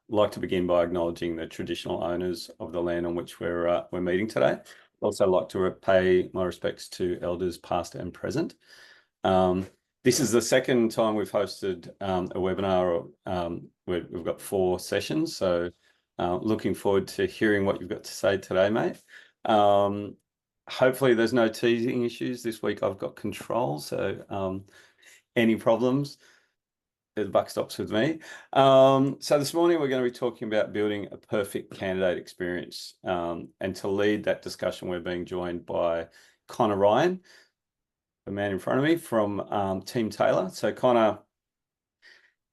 like to begin by acknowledging the traditional owners of the land on which we're meeting today. Also like to pay my respects to elders past and present. This is the second time we've hosted a webinar. We've got 4 sessions, so looking forward to hearing what you've got to say today, mate. Hopefully there's no teasing issues. This week I've got control, so any problems, the buck stops with me. So this morning we're going to be talking about building a perfect candidate experience. And to lead that discussion, we're being joined by Conor Ryan, the man in front of me from TeamTailor. So Conor,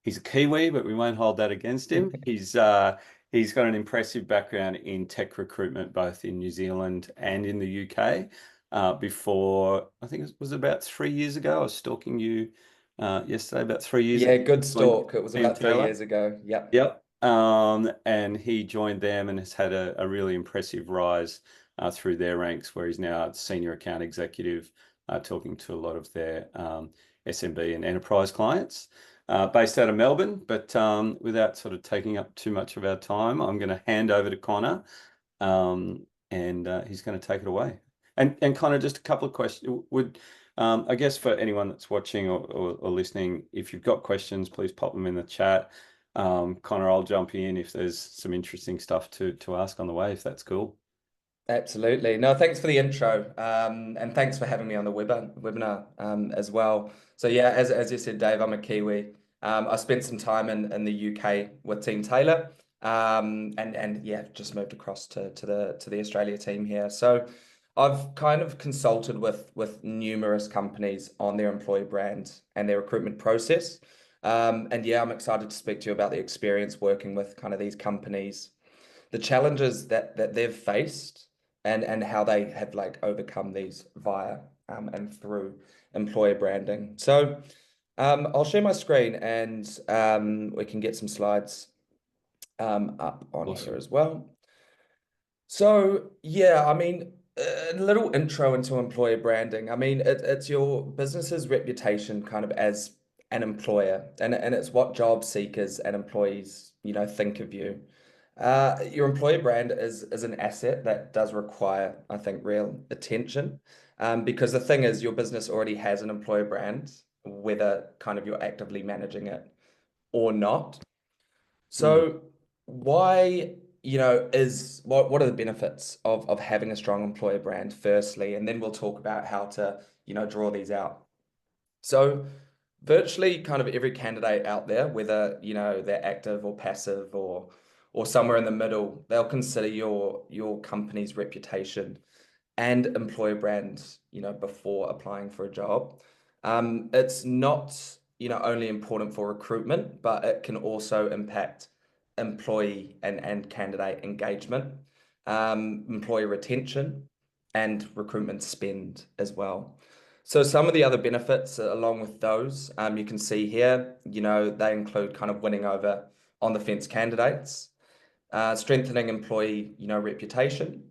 he's a Kiwi, but we won't hold that against him. He's got an impressive background in tech recruitment, both in New Zealand and in the UK. Before, I think it was about 3 years ago, I was stalking you yesterday, about 3 years ago. Yeah, good stalk. It was Team about three Taylor. years ago. Yep. Yep. And he joined them and has had a really impressive rise through their ranks, where he's now a senior account executive, talking to a lot of their SMB and enterprise clients, based out of Melbourne. But without sort of taking up too much of our time, I'm going to hand over to Conor, and he's going to take it away. And Conor, just a couple of questions. I guess for anyone that's watching or listening, if you've got questions, please pop them in the chat. Conor, I'll jump in if there's some interesting stuff to ask on the way, if that's cool. Absolutely. No, thanks for the intro. And thanks for having me on the webinar as well. So yeah, as you said, Dave, I'm a Kiwi. I spent some time in the UK with Team Tailor. And yeah, just moved across to the Australia team here. So I've kind of consulted with numerous companies on their employee brand and their recruitment process. And yeah, I'm excited to speak to you about the experience working with kind of these companies, the challenges that they've faced, and how they have like overcome these via and through employer branding. So I'll share my screen, and we can get some slides up on here Awesome. as well. So yeah, I mean, a little intro into employer branding. I mean, it's your business's reputation kind of as an employer, and it's what job seekers and employees, think of you. Your employer brand is an asset that does require, I think, real attention. Because the thing is, your business already has an employer brand, whether kind of you're actively managing it or not. Mm. So why, is what are the benefits of having a strong employer brand, firstly, and then we'll talk about how to, draw these out. So virtually kind of every candidate out there, whether, they're active or passive or somewhere in the middle, they'll consider your company's reputation and employer brand, before applying for a job. It's not, only important for recruitment, but it can also impact employee and candidate engagement, employee retention, and recruitment spend as well. So some of the other benefits along with those, you can see here, they include kind of winning over on the fence candidates, strengthening employee, reputation,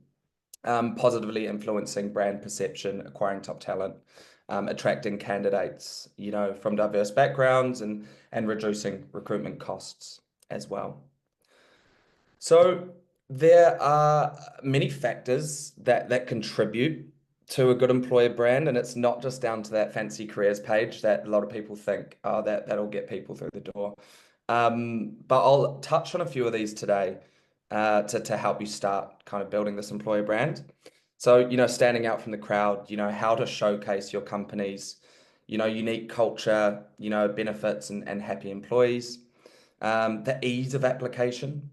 positively influencing brand perception, acquiring top talent, attracting candidates, from diverse backgrounds, and reducing recruitment costs as well. So there are many factors that contribute to a good employer brand, and it's not just down to that fancy careers page that a lot of people think, oh, that'll get people through the door. But I'll touch on a few of these today, to help you start kind of building this employer brand. So, standing out from the crowd, how to showcase your company's, unique culture, benefits and happy employees. The ease of application,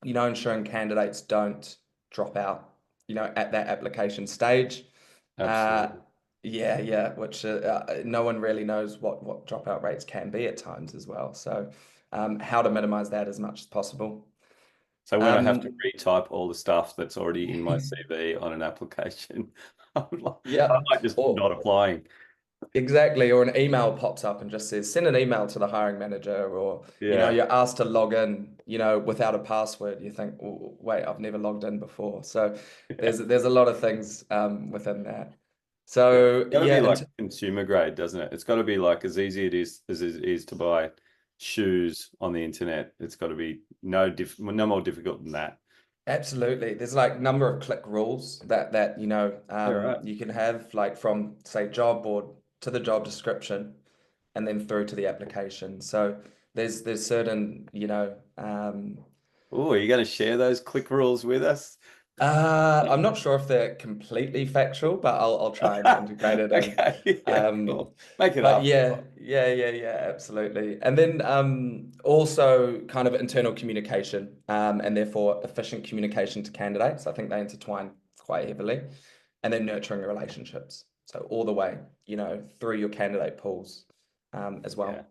ensuring candidates don't drop out, at that application stage. Uh, Absolutely. yeah, which no one really knows what dropout rates can be at times as well. So, how to minimize that as much as possible. So when I have to Um, retype all the stuff that's already in my CV on an application, I yeah, might just or not applying. exactly, or an email pops up and just says send an email to the hiring manager, or Yeah. you're asked to log in, without a password. You think, "Oh, wait, I've never logged in before." So Yeah. there's a lot of things within that. Yeah. So It's got to be yeah, like consumer grade, doesn't it? It's got to be like as easy it is as it is to buy shoes on the internet. It's got to be no more difficult than that. Absolutely. There's like number of click rules that All right. you can have like from say job board to the job description and then through to the application. So there's certain, Oh, are you going to share those click rules with us? I'm not sure if they're completely factual, but I'll try and integrate it in. Okay, yeah, Um, cool. Make it but up. yeah, absolutely. And then also kind of internal communication, and therefore efficient communication to candidates. I think they intertwine quite heavily. And then nurturing relationships. So all the way, through your candidate pools, as Yeah. well.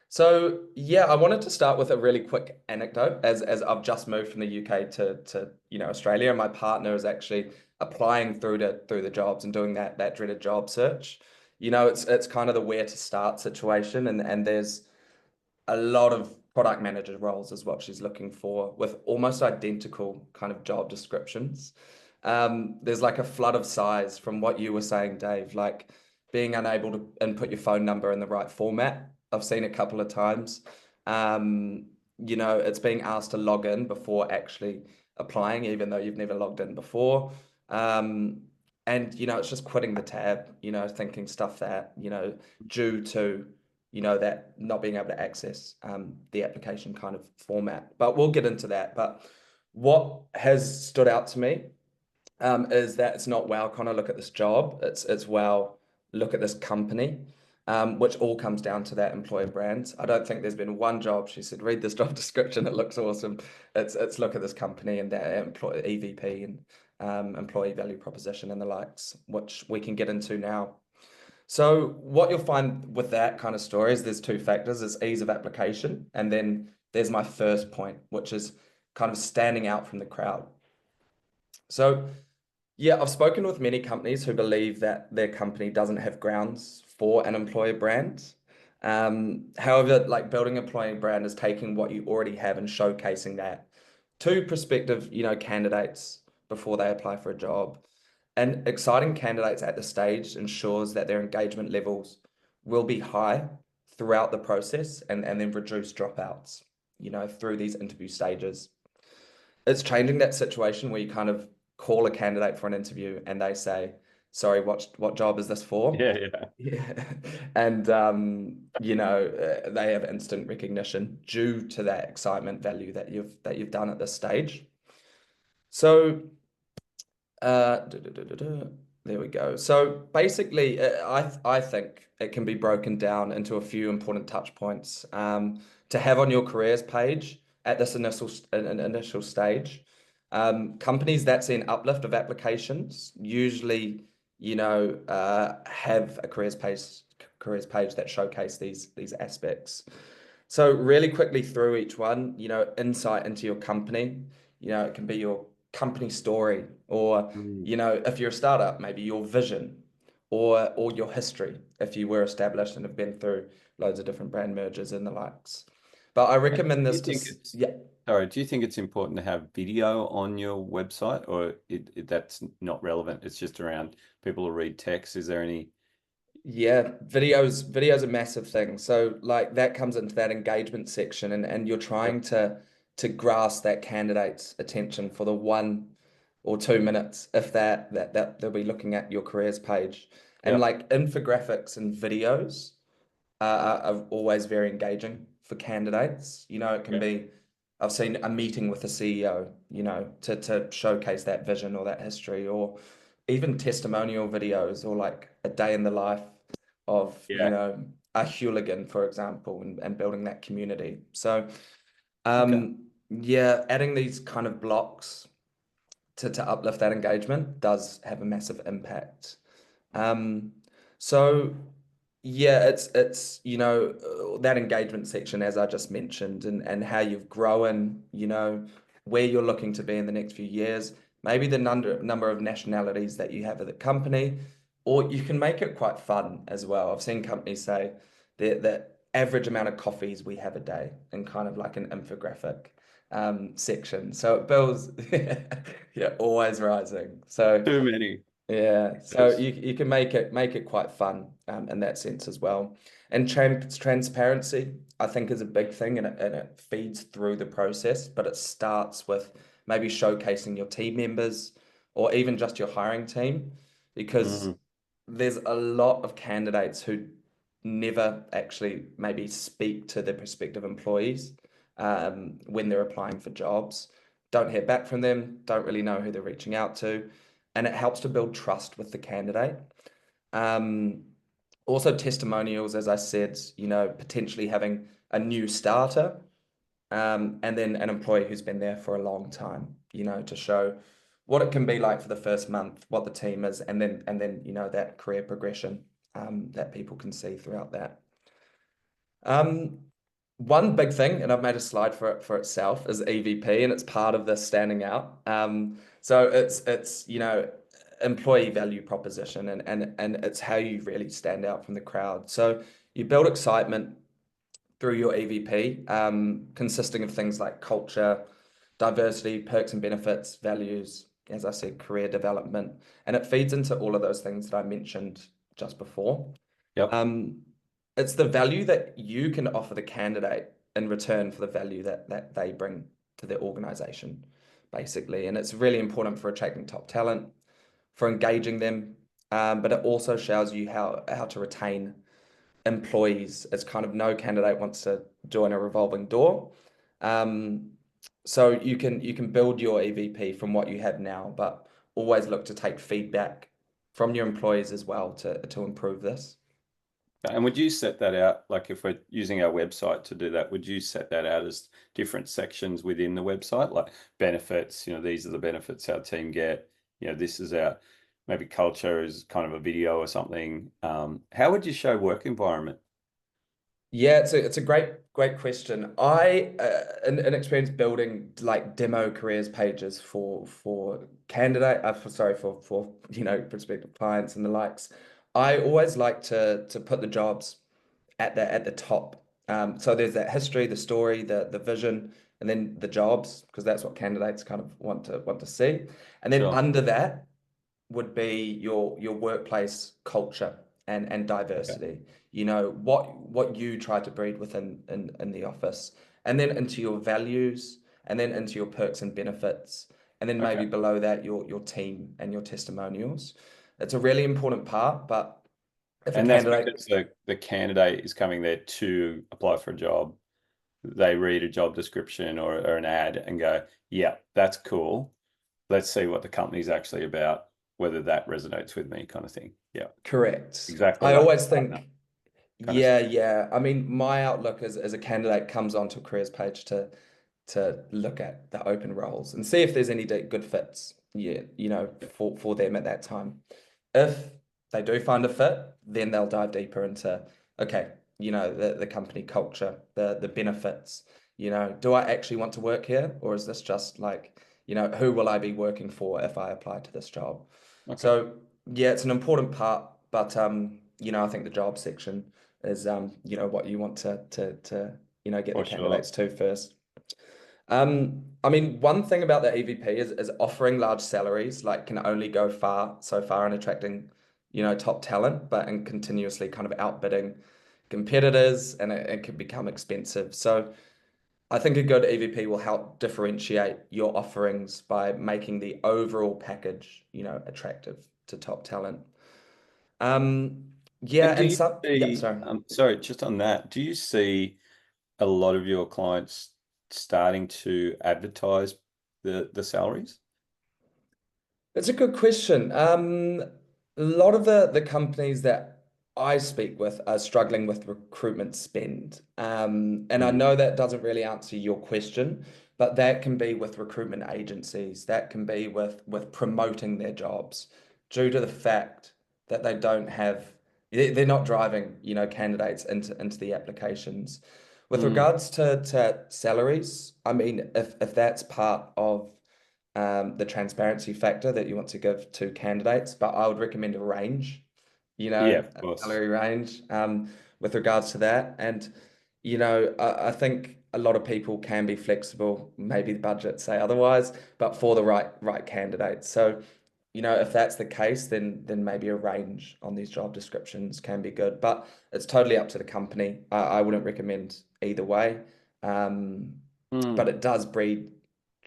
So yeah, I wanted to start with a really quick anecdote as I've just moved from the UK to Australia, and my partner is actually applying through the jobs and doing that dreaded job search. It's kind of the where to start situation, and there's a lot of product manager roles is what she's looking for with almost identical kind of job descriptions. There's like a flood of size from what you were saying, Dave, like being unable to input your phone number in the right format. I've seen a couple of times. It's being asked to log in before actually applying, even though you've never logged in before. Um, and it's just quitting the tab, thinking stuff that, due to that not being able to access the application kind of format. But we'll get into that. But what has stood out to me is that it's not, wow, Connor, look at this job. It's wow, look at this company, which all comes down to that employer brand. I don't think there's been one job she said, read this job description, it looks awesome. It's look at this company and their employee EVP and employee value proposition and the likes, which we can get into now. So what you'll find with that kind of story is there's two factors. There's ease of application, and then there's my first point, which is kind of standing out from the crowd. So yeah, I've spoken with many companies who believe that their company doesn't have grounds for an employer brand. However, like building an employer brand is taking what you already have and showcasing that to prospective, candidates before they apply for a job. And exciting candidates at the stage ensures that their engagement levels will be high throughout the process and then reduce dropouts, through these interview stages. It's changing that situation where you kind of call a candidate for an interview and they say, sorry, what job is this for? Yeah, yeah. Yeah. And they have instant recognition due to that excitement value that you've done at this stage. So there we go. So basically, I think it can be broken down into a few important touch points to have on your careers page at this initial stage. Companies that see an uplift of applications usually, have a careers page that showcase these aspects. So really quickly through each one, insight into your company. It can be your company story, or Mm. if you're a startup, maybe your vision, or your history if you were established and have been through loads of different brand mergers and the likes. But I And recommend do this you think it's yeah. sorry, do you think it's important to have video on your website, or that's not relevant? It's just around people who read text. Is there any? Yeah, videos a massive thing. So like that comes into that engagement section, and you're Yep. trying to grasp that candidate's attention for the 1 or 2 minutes, if that they'll be looking at your careers page. And Yep. like infographics and videos are always very engaging for candidates. It can Yeah. be, I've seen a meeting with the CEO, to showcase that vision or that history, or even testimonial videos, or like a day in the life of, Yeah. a hooligan, for example, and building that community. So, Okay. yeah, adding these kind of blocks to uplift that engagement does have a massive impact. Um, so yeah, it's that engagement section as I just mentioned, and how you've grown, where you're looking to be in the next few years, maybe the number of nationalities that you have at the company, or you can make it quite fun as well. I've seen companies say the average amount of coffees we have a day in kind of like an infographic section. So it builds, yeah, always rising. So Too many. Yeah, so Because you can make it quite fun in that sense as well. And transparency, I think, is a big thing, and it feeds through the process, but it starts with maybe showcasing your team members or even just your hiring team, because mm, there's a lot of candidates who never actually maybe speak to their prospective employees when they're applying for jobs, don't hear back from them, don't really know who they're reaching out to, and it helps to build trust with the candidate. Um, Also, testimonials, as I said, potentially having a new starter and then an employee who's been there for a long time, to show what it can be like for the first month, what the team is, and then that career progression that people can see throughout that. Um, One big thing, and I've made a slide for it for itself, is EVP, and it's part of the standing out. So it's employee value proposition, and it's how you really stand out from the crowd. So you build excitement through your EVP, consisting of things like culture, diversity, perks and benefits, values, as I said, career development, and it feeds into all of those things that I mentioned just before. yep. Um, it's the value that you can offer the candidate in return for the value that they bring to the organization, basically. And it's really important for attracting top talent, for engaging them, but it also shows you how to retain employees. It's kind of no candidate wants to join a revolving door. Um, so you can build your EVP from what you have now, but always look to take feedback from your employees as well to improve this. And would you set that out, like if we're using our website to do that, would you set that out as different sections within the website, like benefits, these are the benefits our team get, this is our maybe culture is kind of a video or something. How would you show work environment? Yeah, it's a great question. I an experience building like demo careers pages for candidate for sorry for prospective clients and the likes. I always like to put the jobs at the top. So there's that history, the story, the vision, and then the jobs, because that's what candidates kind of want to see. And then Sure. under that would be your workplace culture and Okay. diversity. What you try to breed within in the office, and then into your values, and then into your perks and benefits, and then Okay. maybe below that your team and your testimonials. It's a really important part, but if a And that's candidate because the candidate is coming there to apply for a job. They read a job description or an ad and go, yeah, that's cool. Let's see what the company's actually about, whether that resonates with me, kind of thing. Yeah, correct, exactly I like always partner think, kind of yeah, stuff. yeah. I mean, my outlook as a candidate comes onto a careers page to look at the open roles and see if there's any good fits, yeah, for them at that time. If they do find a fit, then they'll dive deeper into, okay, the company culture, the benefits, do I actually want to work here, or is this just like, who will I be working for if I apply to this job? Okay, So yeah, it's an important part, but I think the job section is what you want to get the for sure. candidates to first. I mean, one thing about the EVP is offering large salaries, like, can only go so far in attracting, top talent, but in continuously kind of outbidding competitors, and it can become expensive. So I think a good EVP will help differentiate your offerings by making the overall package, attractive to top talent. Um, yeah, And do and you some, yep, see, sorry. sorry, just on that, do you see a lot of your clients starting to advertise the salaries? It's a good question. A lot of the companies that I speak with are struggling with recruitment spend. And I Mm, know that doesn't really answer your question, but that can be with recruitment agencies, that can be with promoting their jobs due to the fact that they don't have, they're not driving, candidates into the applications. With mm, regards to salaries, I mean, if that's part of the transparency factor that you want to give to candidates, but I would recommend a range, yeah, of a course. salary range with regards to that. And, I think a lot of people can be flexible, maybe the budget say otherwise, but for the right candidate. So, if that's the case, then maybe a range on these job descriptions can be good. But it's totally up to the company. I wouldn't recommend either way. Um, but Mm, it does breed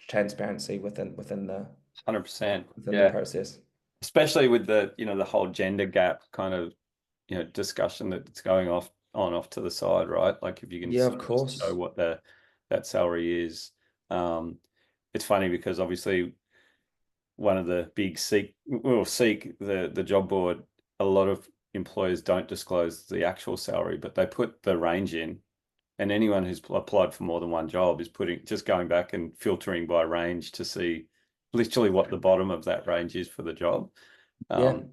transparency within the 100%. within the Yeah. process. Especially with the, the whole gender gap kind of, discussion that's going off to the side, right? Like if you can Yeah, of sort of show course. what that salary is. Um, it's funny because obviously one of the big seek the job board, a lot of employers don't disclose the actual salary, but they put the range in, and anyone who's applied for more than one job is just going back and filtering by range to see literally what the bottom of that range is for the job. Yeah. Um,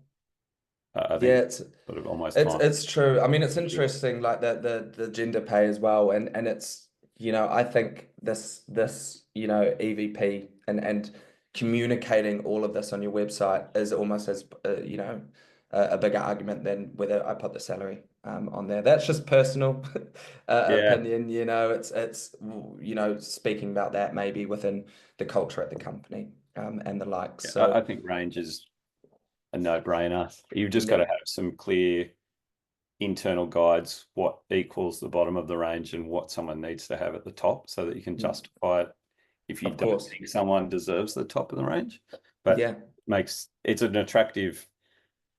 I Yeah, think it's sort of almost it's time. it's true. I mean, it's interesting, like the gender pay as well, and it's I think this EVP and communicating all of this on your website is almost as a bigger argument than whether I put the salary on there. That's just personal Yeah, opinion. It's speaking about that maybe within the culture at the company and the like. yeah. I So think range is a no-brainer. You've just got yeah, to have some clear internal guides, what equals the bottom of the range and what someone needs to have at the top so that you can mm, justify it if you of don't course. think someone deserves the top of the range. But Yeah. it's an attractive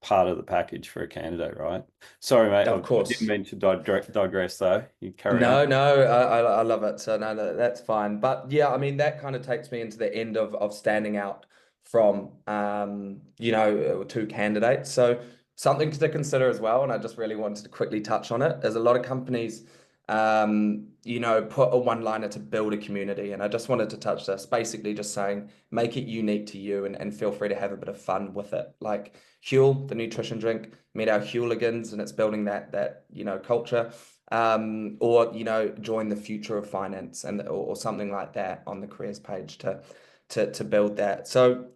part of the package for a candidate, right? Sorry, mate, Of I didn't course. mean to digress though. You carry on. No, I love it. So no, that's fine. But yeah, I mean that kind of takes me into the end of standing out from two candidates. So something to consider as well, and I just really wanted to quickly touch on it, is a lot of companies put a one-liner to build a community. And I just wanted to touch this, basically just saying make it unique to you and feel free to have a bit of fun with it. Like Huel, the nutrition drink, meet our Hueligans, and it's building that culture or join the future of finance or something like that on the careers page to build that. So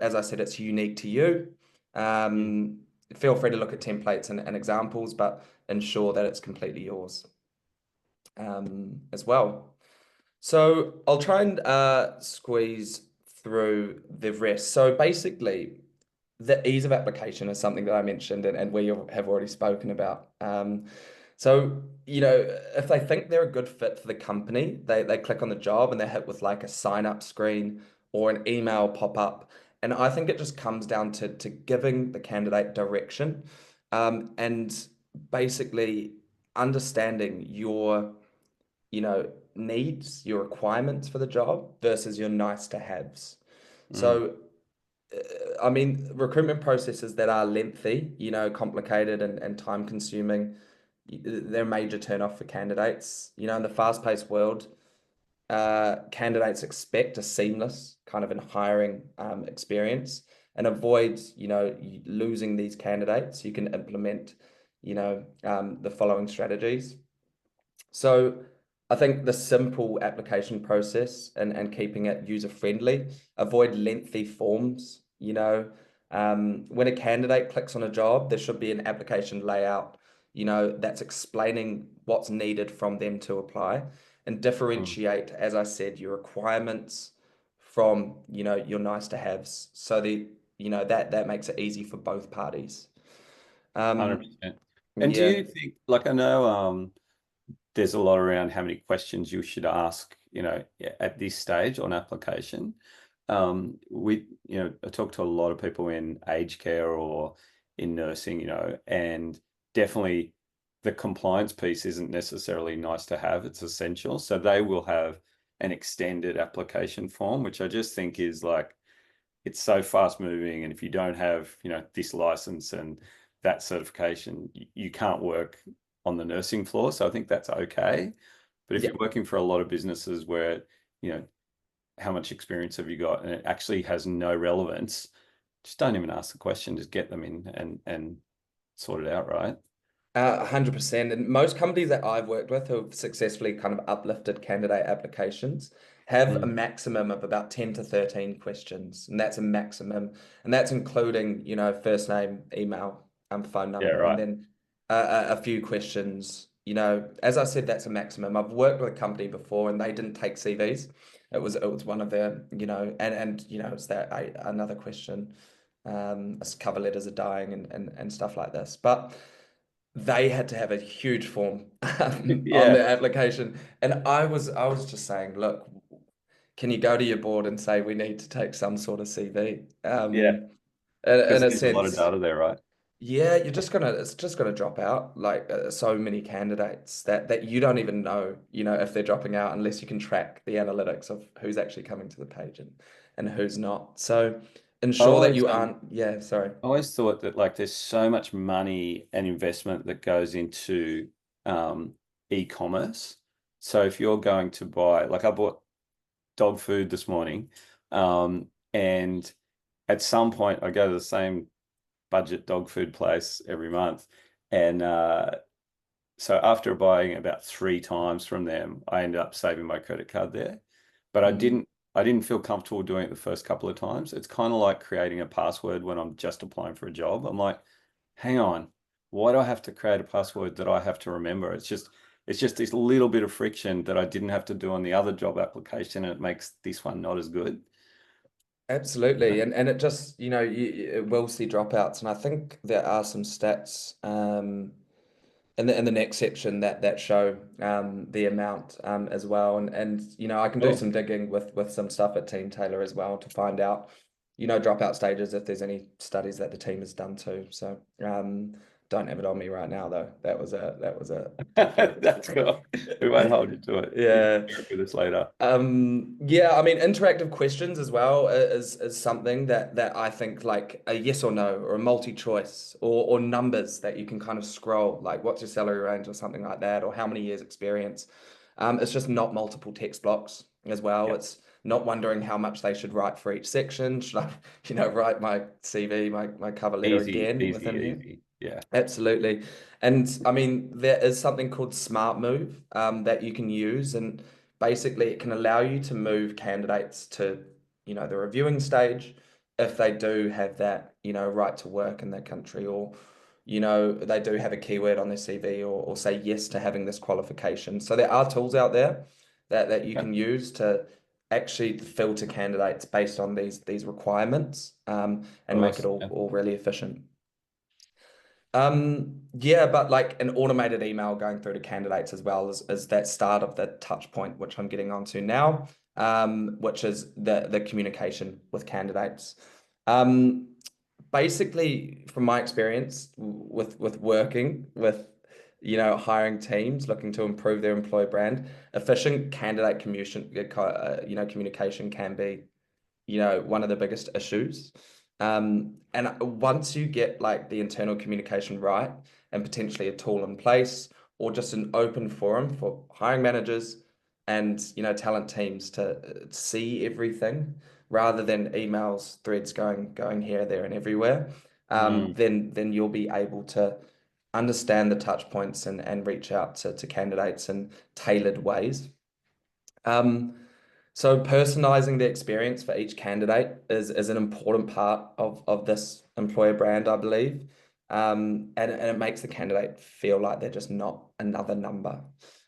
as I said, it's unique to you. Mm, Um, Feel free to look at templates and examples, but ensure that it's completely yours as well. So I'll try and squeeze through the rest. So basically, the ease of application is something that I mentioned and we have already spoken about. So, if they think they're a good fit for the company, they click on the job and they're hit with like a sign up screen or an email pop up. And I think it just comes down to giving the candidate direction and basically understanding your, needs, your requirements for the job versus your nice to haves. mm, So I mean, recruitment processes that are lengthy, complicated and time consuming, they're a major turnoff for candidates. In the fast-paced world, candidates expect a seamless kind of in hiring experience and avoid, losing these candidates. You can implement, the following strategies. So I think the simple application process and keeping it user friendly, avoid lengthy forms. When a candidate clicks on a job, there should be an application layout, that's explaining what's needed from them to apply and mm. differentiate, as I said, your requirements from, your nice to haves. So that makes it easy for both parties. Um, 100%. And do yeah, you think, like, I know there's a lot around how many questions you should ask, at this stage on application. I talk to a lot of people in aged care or in nursing, and definitely the compliance piece isn't necessarily nice to have, it's essential. So they will have an extended application form, which I just think is like, it's so fast moving. And if you don't have, this license and that certification, you can't work on the nursing floor. So I think that's okay. But if yeah. you're working for a lot of businesses where, you know, how much experience have you got? And it actually has no relevance, just don't even ask the question, just get them in and sort it out, right? 100%. And most companies that I've worked with who have successfully kind of uplifted candidate applications have a Mm. maximum of about 10 to 13 questions. And that's a maximum. And that's including, first name, email, phone Yeah, number, and right. then a few questions. As I said, that's a maximum. I've worked with a company before and they didn't take CVs. It was one of their, it's that another question cover letters are dying and stuff like this. But they had to have a huge form on Yeah, their application. And I was just saying, look, can you go to your board and say we need to take some sort of CV? yeah, In because a there's a lot of sense, data there, right? yeah, it's just gonna drop out. Like so many candidates that you don't even know, if they're dropping out unless you can track the analytics of who's actually coming to the page and who's not. So I ensure that always you aren't, yeah, sorry. I always thought that like there's so much money and investment that goes into e-commerce. So if you're going to buy, like I bought dog food this morning, and at some point I go to the same budget dog food place every month, and so after buying about 3 times from them, I ended up saving my credit card there. But Mm. I didn't feel comfortable doing it the first couple of times. It's kind of like creating a password when I'm just applying for a job. I'm like, hang on, why do I have to create a password that I have to remember? It's just this little bit of friction that I didn't have to do on the other job application, and it makes this one not as good. Absolutely. And it just, it will see dropouts. And I think there are some stats in the next section that show the amount as well. And I can do Cool. some digging with some stuff at TeamTailor as well to find out, dropout stages if there's any studies that the team has done too. So don't have it on me right now though. That was a tough one. That's cool. We won't hold you to it. You can Yeah. share it with us later. Yeah, I mean, interactive questions as well is something that I think like a yes or no or a multi-choice or numbers that you can kind of scroll, like what's your salary range or something like that, or how many years experience. It's just not multiple text blocks as well. Yeah. It's not wondering how much they should write for each section. Should I, write my CV, my cover letter Easy, again easy, within here? easy. Yeah. Absolutely. And I mean, there is something called Smart Move that you can use. And basically, it can allow you to move candidates to, the reviewing stage if they do have that, right to work in their country or, they do have a keyword on their CV or say yes to having this qualification. So there are tools out there that you Okay. can use to actually filter candidates based on these requirements and make it Awesome. all really efficient. Yeah, but like an automated email going through to candidates as well is that start of the touch point, which I'm getting onto now, which is the communication with candidates. Um, Basically, from my experience with working with, hiring teams looking to improve their employee brand, efficient candidate communication can be one of the biggest issues. And once you get like the internal communication right and potentially a tool in place or just an open forum for hiring managers and talent teams to see everything rather than emails, threads going here, there, and everywhere, Mm, then you'll be able to understand the touch points and reach out to candidates in tailored ways. Um, so personalizing the experience for each candidate is an important part of this employer brand, I believe. And it makes the candidate feel like they're just not another number.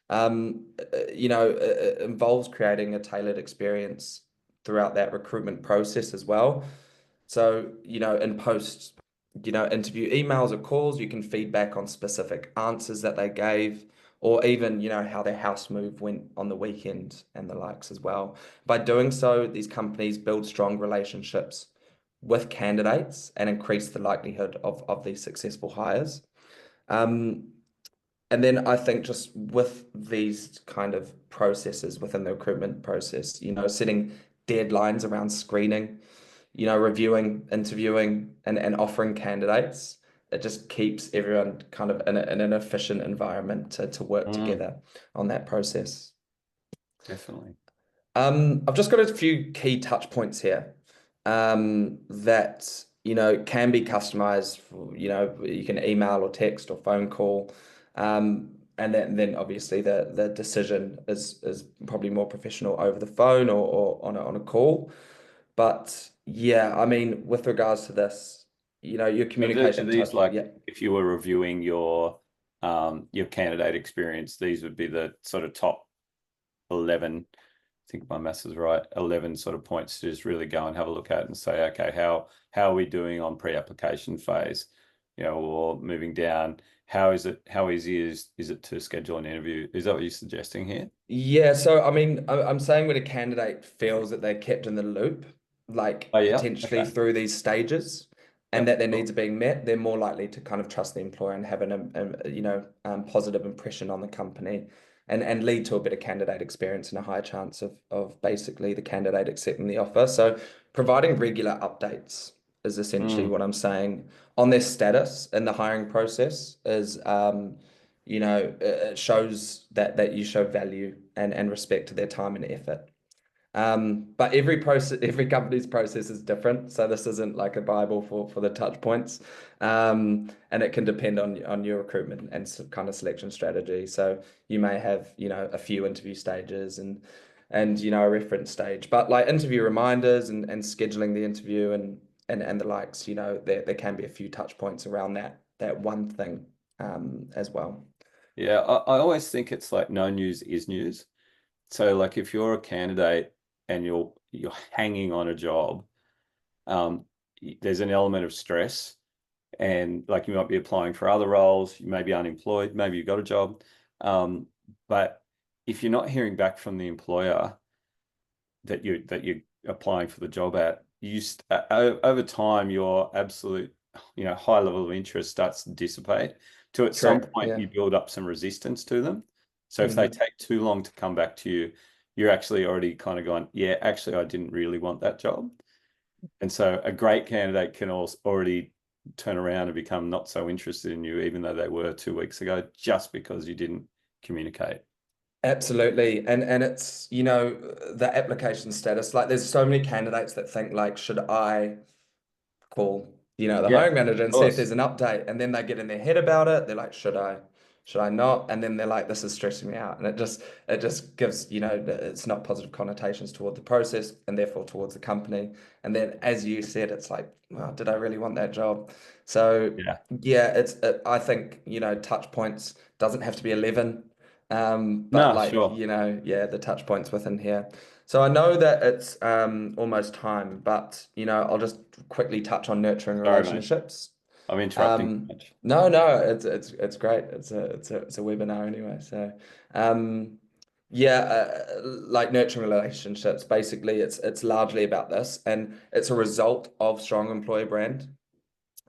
It involves creating a tailored experience throughout that recruitment process as well. So, in post, interview emails or calls, you can feedback on specific answers that they gave, or even, how their house move went on the weekend and the likes as well. By doing so, these companies build strong relationships with candidates and increase the likelihood of these successful hires. Um, and then I think just with these kind of processes within the recruitment process, setting deadlines around screening, reviewing, interviewing, and offering candidates, it just keeps everyone kind of in an efficient environment to work mm, together on that process. definitely. I've just got a few key touch points here that can be customized for, you can email or text or phone call. And then obviously the decision is probably more professional over the phone or on a call. But yeah, I mean, with regards to this, your Are communication these touch, like yeah. if you were reviewing your candidate experience, these would be the sort of top 11 think my maths is right, 11 sort of points to just really go and have a look at and say, okay, how are we doing on pre-application phase? Or moving down, how easy is it to schedule an interview? Is that what you're suggesting here? Yeah, so I mean, I'm saying when a candidate feels that they're kept in the loop, like Oh, yeah. potentially Okay. through these stages, and Yep. that their Cool. needs are being met, they're more likely to kind of trust the employer and have positive impression on the company, and lead to a better candidate experience and a higher chance of basically the candidate accepting the offer. So providing regular updates is essentially Mm. what I'm saying on their status in the hiring process is it shows that you show value and respect to their time and effort. But every company's process is different, so this isn't like a Bible for the touch points. And it can depend on your recruitment and kind of selection strategy. So you may have, a few interview stages and a reference stage, but like interview reminders and scheduling the interview and the likes, there can be a few touch points around that one thing as well. Yeah, I always think it's like no news is news. So like if you're a candidate and you're hanging on a job, um, there's an element of stress, and like you might be applying for other roles, you may be unemployed, maybe you got a job, um, but if you're not hearing back from the employer that you're applying for the job at, over time your absolute high level of interest starts to dissipate. To at some Correct. point Yeah. you build up some resistance to them. So if they Hmm. take too long to come back to you, you're actually already kind of going, yeah, actually I didn't really want that job. And so a great candidate can also already turn around and become not so interested in you, even though they were 2 weeks ago, just because you didn't communicate. Absolutely. And it's, the application status. Like there's so many candidates that think like, should I call, the Yeah, hiring manager of and see if course. there's an update? And then they get in their head about it. They're like, should I not? And then they're like, this is stressing me out. And it just gives, it's not positive connotations toward the process and therefore towards the company. And then as you said, it's like, well, did I really want that job? So Yeah. yeah, I think, touch points doesn't have to be 11. But No, like, sure. yeah, the touch points within here. So I know that it's almost time, but I'll just quickly touch on nurturing Sorry, mate. relationships. I'm interrupting too Um, much. no, it's great. It's a webinar anyway. So yeah, like nurturing relationships. Basically, it's largely about this, and it's a result of strong employer brand.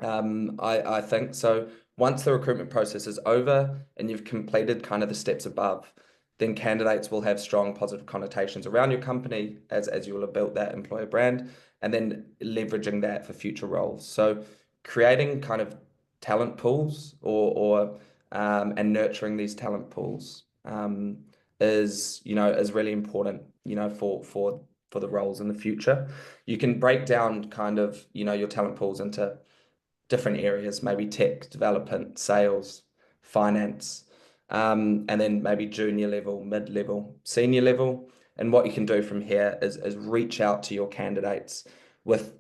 I think so. Once the recruitment process is over and you've completed kind of the steps above, then candidates will have strong positive connotations around your company as you will have built that employer brand, and then leveraging that for future roles. So creating kind of talent pools or and nurturing these talent pools is really important, for the roles in the future. You can break down kind of, your talent pools into different areas, maybe tech development, sales, finance, and then maybe junior level, mid-level, senior level. And what you can do from here is reach out to your candidates with,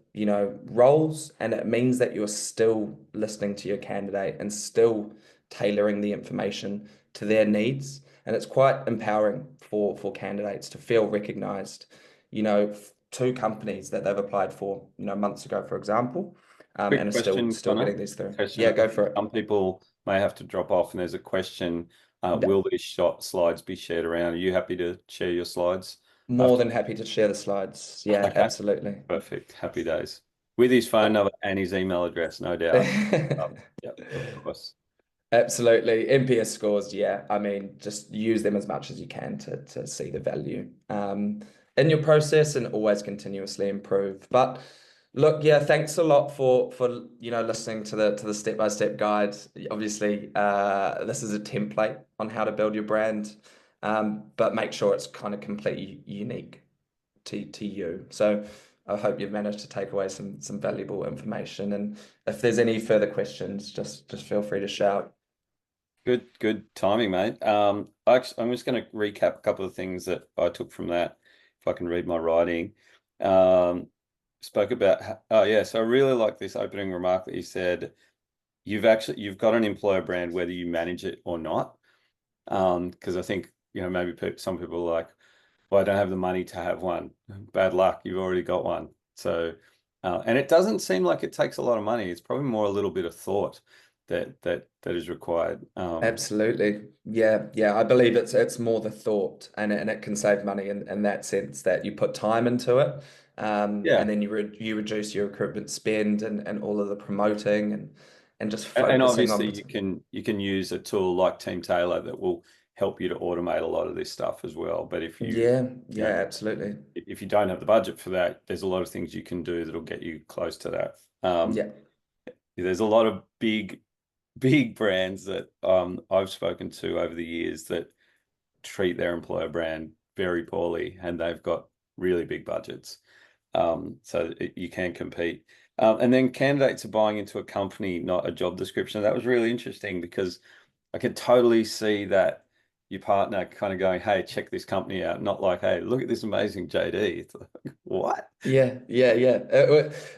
roles, and it means that you're still listening to your candidate and still tailoring the information to their needs. And it's quite empowering for candidates to feel recognized, to companies that they've applied for, months ago, for example, and Quick are still question, still Connor. getting these through. Question Yeah, at the go end. for it. Some people may have to drop off, and there's a question. Yeah. Will these slides be shared around? Are you happy to share your slides More after? than happy to share the slides. Yeah, Okay, absolutely. perfect. Happy days. With his phone number and his email address, no doubt. Yeah, of course. Absolutely. NPS scores, yeah. I mean, just use them as much as you can to see the value in your process and always continuously improve. But look, yeah, thanks a lot for listening to the step-by-step guide. Obviously, this is a template on how to build your brand, but make sure it's kind of completely unique to you. So I hope you've managed to take away some valuable information. And if there's any further questions, just feel free to shout. Good timing, mate. I'm just going to recap a couple of things that I took from that, if I can read my writing. Um, Spoke about, oh yeah, so I really like this opening remark that you said, you've got an employer brand whether you manage it or not. Because I think, maybe some people are like, well, I don't have the money to have one. Bad luck, you've already got one. So, and it doesn't seem like it takes a lot of money. It's probably more a little bit of thought that is required. Absolutely. Yeah, yeah. I believe it's more the thought, and it can save money in that sense that you put time into it, Yeah. and then you reduce your recruitment spend and all of the promoting and just And focusing on obviously the you can use a tool like TeamTailor that will help you to automate a lot of this stuff as well. But if yeah, you yeah, know, absolutely. if you don't have the budget for that, there's a lot of things you can do that'll get you close to that. Yeah. There's a lot of big brands that I've spoken to over the years that treat their employer brand very poorly, and they've got really big budgets. You can compete. And then candidates are buying into a company, not a job description. That was really interesting because I could totally see that your partner kind of going, "Hey, check this company out," not like, "Hey, look at this amazing JD." It's like, what? Yeah, yeah, yeah.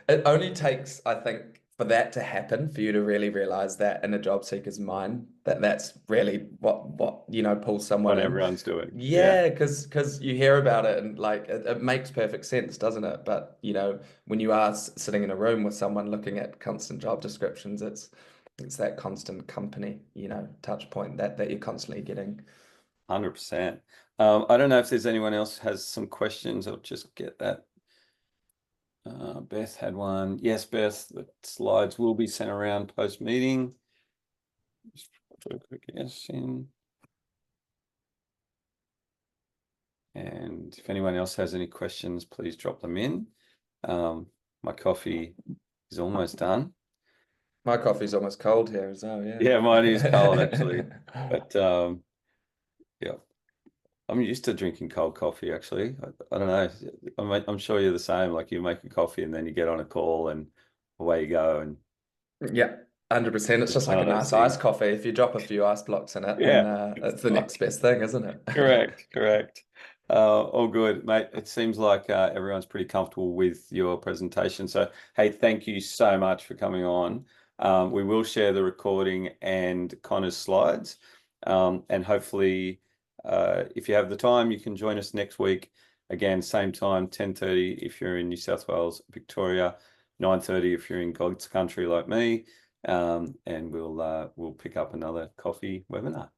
It only takes, I think, for that to happen for you to really realize that in a job seeker's mind that that's really what pulls someone What in. everyone's doing. Yeah, Yeah, because you hear about it and like it makes perfect sense, doesn't it? But when you are sitting in a room with someone looking at constant job descriptions, it's that constant company, touch point that you're constantly getting. 100%. I don't know if there's anyone else has some questions. I'll just get that. Beth had one. Yes, Beth, the slides will be sent around post meeting. Just put a quick yes in. And if anyone else has any questions, please drop them in. My coffee is almost done. My coffee's almost cold here as well, Yeah, mine is cold actually. yeah. But yeah, I'm used to drinking cold coffee actually. I don't know. I'm sure you're the same. Like you make a coffee and then you get on a call and away you go. And Yeah, 100%. It's it's just one like a of those nice iced things. coffee. If you drop a few ice blocks in it, then Yeah, it's it's the fine. next best thing, isn't it? Correct, correct. All good, mate. It seems like everyone's pretty comfortable with your presentation. So, hey, thank you so much for coming on. We will share the recording and Connor's slides. And hopefully, if you have the time, you can join us next week. Again, same time, 10:30 if you're in New South Wales, Victoria, 9:30 if you're in God's country like me. And we'll pick up another coffee webinar.